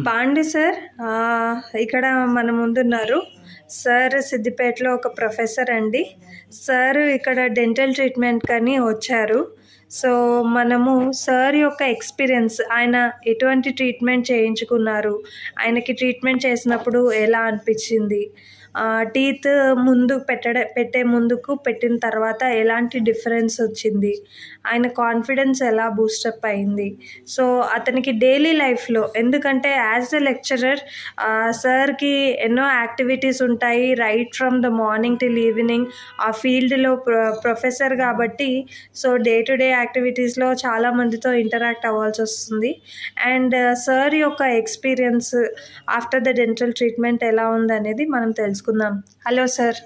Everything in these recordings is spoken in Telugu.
పాండే సార్ ఇక్కడ మన ముందున్నారు. సార్ సిద్దిపేటలో ఒక ప్రొఫెసర్ అండి. సార్ ఇక్కడ డెంటల్ ట్రీట్మెంట్ కని వచ్చారు. సో మనము సార్ యొక్క ఎక్స్పీరియన్స్, ఆయన ఎటువంటి ట్రీట్మెంట్ చేయించుకున్నారు, ఆయనకి ట్రీట్మెంట్ చేసినప్పుడు ఎలా అనిపించింది, టీత్ ముందు పెట్టే ముందుకు పెట్టిన తర్వాత ఎలాంటి డిఫరెన్స్ వచ్చింది, ఆయన కాన్ఫిడెన్స్ ఎలా బూస్టప్ అయింది. సో అతనికి డైలీ లైఫ్లో, ఎందుకంటే యాజ్ ఎ లెక్చరర్ సార్కి ఎన్నో యాక్టివిటీస్ ఉంటాయి, right from the morning till evening. ఆ ఫీల్డ్లో ప్రొఫెసర్ కాబట్టి సో డే టు డే యాక్టివిటీస్లో చాలామందితో ఇంటరాక్ట్ అవ్వాల్సి వస్తుంది. అండ్ సార్ యొక్క experience after the dental treatment ఎలా ఉందనేది మనం తెలుసుకుందాం. Hello sir.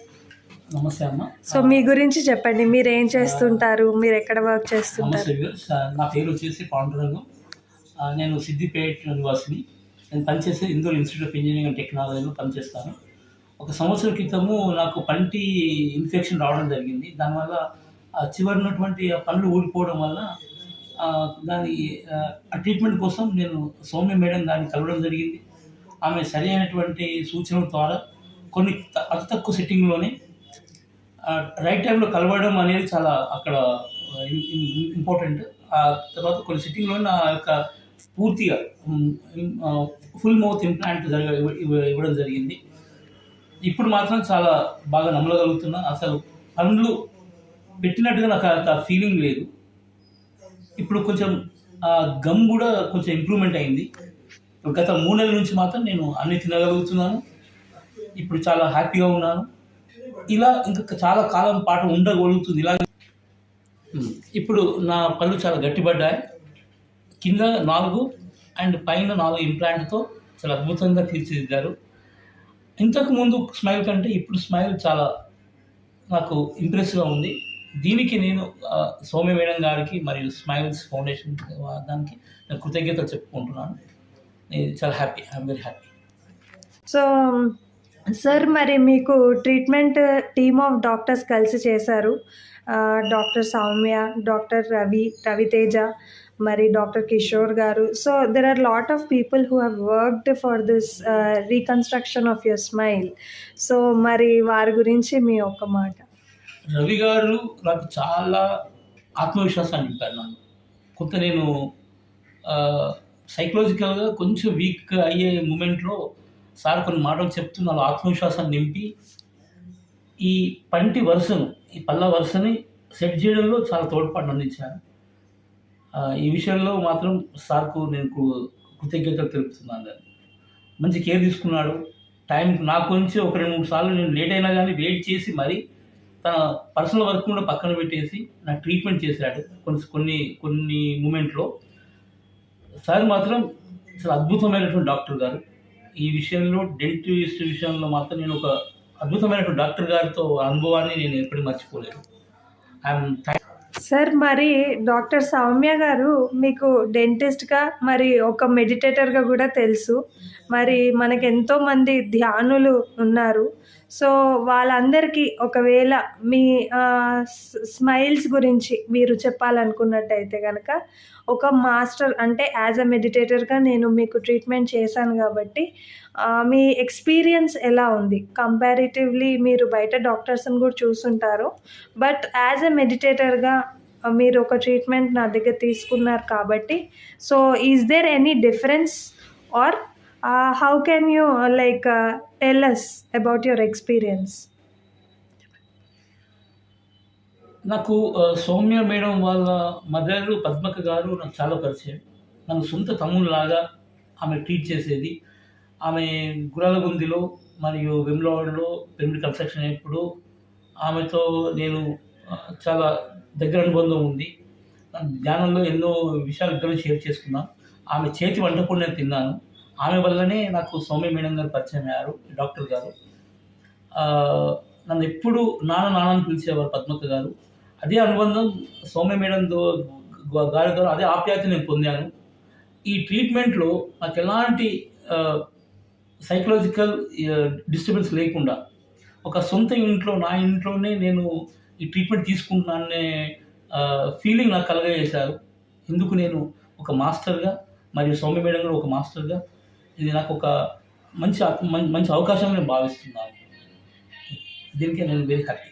నమస్తే అమ్మ. సో మీ గురించి చెప్పండి, మీరు ఏం చేస్తుంటారు, మీరు ఎక్కడ వర్క్ చేస్తుంటారు? నా పేరు వచ్చేసి పాండురంగం. నేను సిద్దిపేట నివాసిని. నేను పనిచేసే Indore institute of engineering and టెక్నాలజీలో పనిచేస్తాను. ఒక సంవత్సరం క్రితము నాకు పంటి ఇన్ఫెక్షన్ రావడం జరిగింది. దానివల్ల చివరినటువంటి పళ్ళు ఊడిపోవడం వల్ల దాని ట్రీట్మెంట్ కోసం నేను సౌమ్య మేడం దాన్ని కలవడం జరిగింది. ఆమె సరి అయినటువంటి సూచనల ద్వారా కొన్ని అతి తక్కువ సిట్టింగ్లోనే రైట్ టైంలో కలవడం అనేది చాలా అక్కడ ఇంపార్టెంట్. ఆ తర్వాత కొన్ని సిట్టింగ్లోనే నా యొక్క పూర్తిగా ఫుల్ మౌత్ ఇంప్లాంట్ ఇవ్వడం జరిగింది. ఇప్పుడు మాత్రం చాలా బాగా నమ్మగలుగుతున్నా. అసలు పండ్లు పెట్టినట్టుగా నాకు అంత ఫీలింగ్ లేదు. ఇప్పుడు కొంచెం గమ్ కూడా కొంచెం ఇంప్రూవ్మెంట్ అయింది. గత 3 నెలల నుంచి మాత్రం నేను అన్ని తినగలుగుతున్నాను. ఇప్పుడు చాలా హ్యాపీగా ఉన్నాను. ఇలా ఇంకా చాలా కాలం పాటు ఉండగలుగుతుంది ఇలా. ఇప్పుడు నా పళ్ళు చాలా గట్టిపడ్డాయి. కింద 4 అండ్ పైన 4 ఇంప్లాంట్తో చాలా అద్భుతంగా తీర్చిదిద్దారు. ఇంతకు ముందు స్మైల్ కంటే ఇప్పుడు స్మైల్ చాలా నాకు ఇంప్రెస్గా ఉంది. దీనికి నేను సౌమ్య మేడం గారికి మరియు స్మైల్స్ ఫౌండేషన్ దానికి నేను కృతజ్ఞతలు చెప్పుకుంటున్నాను. నేను చాలా happy, I'm very happy. So sir, మరి మీకు ట్రీట్మెంట్ టీమ్ ఆఫ్ డాక్టర్స్ కలిసి చేశారు. డాక్టర్ సౌమ్య, డాక్టర్ రవితేజ, మరి డాక్టర్ కిషోర్ గారు. So there are lot of people who have worked for this reconstruction of your smile. So మరి వారి గురించి మీ ఒక్క మాట. రవి గారు నాకు చాలా ఆత్మవిశ్వాసాన్ని నింపారు. కొంత నేను సైకలాజికల్గా కొంచెం వీక్ అయ్యే మూమెంట్లో సార్ కొన్ని మాటలు చెప్తూ నాలో ఆత్మవిశ్వాసాన్ని నింపి ఈ పంటి వరుసను, ఈ పళ్ళ వరుసని సెట్ చేయడంలో చాలా తోడ్పాటు అందించాను. ఈ విషయంలో మాత్రం సార్కు నేను కృతజ్ఞతలు తెలుపుతున్నాను. మంచి కేర్ తీసుకున్నాడు. టైం నాకు కొంచెం 1-2-3 సార్లు నేను లేట్ అయినా కానీ వెయిట్ చేసి మరీ తన పర్సనల్ వర్క్ కూడా పక్కన పెట్టేసి నాకు ట్రీట్మెంట్ చేశాడు కొన్ని మూమెంట్లో. సార్ మాత్రం చాలా అద్భుతమైనటువంటి డాక్టర్ గారు. ఈ విషయంలో డెంటిస్ట్ విషయంలో మాత్రం నేను ఒక అద్భుతమైనటువంటి డాక్టర్ గారితో అనుభవాన్ని నేను ఎప్పటికీ మర్చిపోలేదు. సార్, మరి డాక్టర్ సౌమ్య గారు మీకు డెంటిస్ట్గా మరి ఒక మెడిటేటర్గా కూడా తెలుసు. మరి మనకు ఎంతోమంది ధ్యానులు ఉన్నారు. సో వాళ్ళందరికీ ఒకవేళ మీ స్మైల్స్ గురించి మీరు చెప్పాలనుకున్నట్టయితే కనుక, ఒక మాస్టర్ అంటే యాజ్ అ మెడిటేటర్గా నేను మీకు ట్రీట్మెంట్ చేశాను కాబట్టి మీ ఎక్స్పీరియన్స్ ఎలా ఉంది? కంపారిటివ్లీ మీరు బయట డాక్టర్స్ని కూడా చూస్తుంటారు, బట్ యాజ్ ఎ మెడిటేటర్గా మీరు ఒక ట్రీట్మెంట్ నా దగ్గర తీసుకున్నారు కాబట్టి, so is there any difference or how can you tell us about your experience? నాకు సౌమ్య మేడం వాళ్ళ మదర్ పద్మక గారు నాకు చాలా పరిచయం. నన్ను సొంత తమ్ముళ్ళలాగా ఆమె ట్రీట్ చేసేది. ఆమె గురాలగుందిలో మరియు వెమ్లవాడలో పిరమిడ్ కన్స్ట్రక్షన్ అయినప్పుడు ఆమెతో నేను చాలా దగ్గర అనుబంధం ఉంది. ధ్యానంలో ఎన్నో విషయాలు ఇద్దరు షేర్ చేసుకున్నాం. ఆమె చేతి వంట కూడా నేను తిన్నాను. ఆమె వల్లనే నాకు సౌమ్య మేడం గారు పరిచయం అయ్యారు, డాక్టర్ గారు. నన్ను ఎప్పుడు నాన్న పిలిచేవారు పద్మక గారు. అదే అనుబంధం సౌమ్య మేడం గారి ద్వారా అదే ఆప్యాయత నేను పొందాను. ఈ ట్రీట్మెంట్లో నాకు ఎలాంటి సైకలాజికల్ డిస్టర్బెన్స్ లేకుండా ఒక సొంత ఇంట్లో, నా ఇంట్లోనే నేను ఈ ట్రీట్మెంట్ తీసుకుంటున్నాననే ఫీలింగ్ నాకు కలగజేశారు. ఇందుకు నేను ఒక మాస్టర్గా మరియు సౌమ్య మేడం గారు ఒక మాస్టర్గా ఇది నాకు ఒక మంచి మంచి అవకాశం నేను భావిస్తున్నాను. దీనికి నేను వెరీ హ్యాపీ.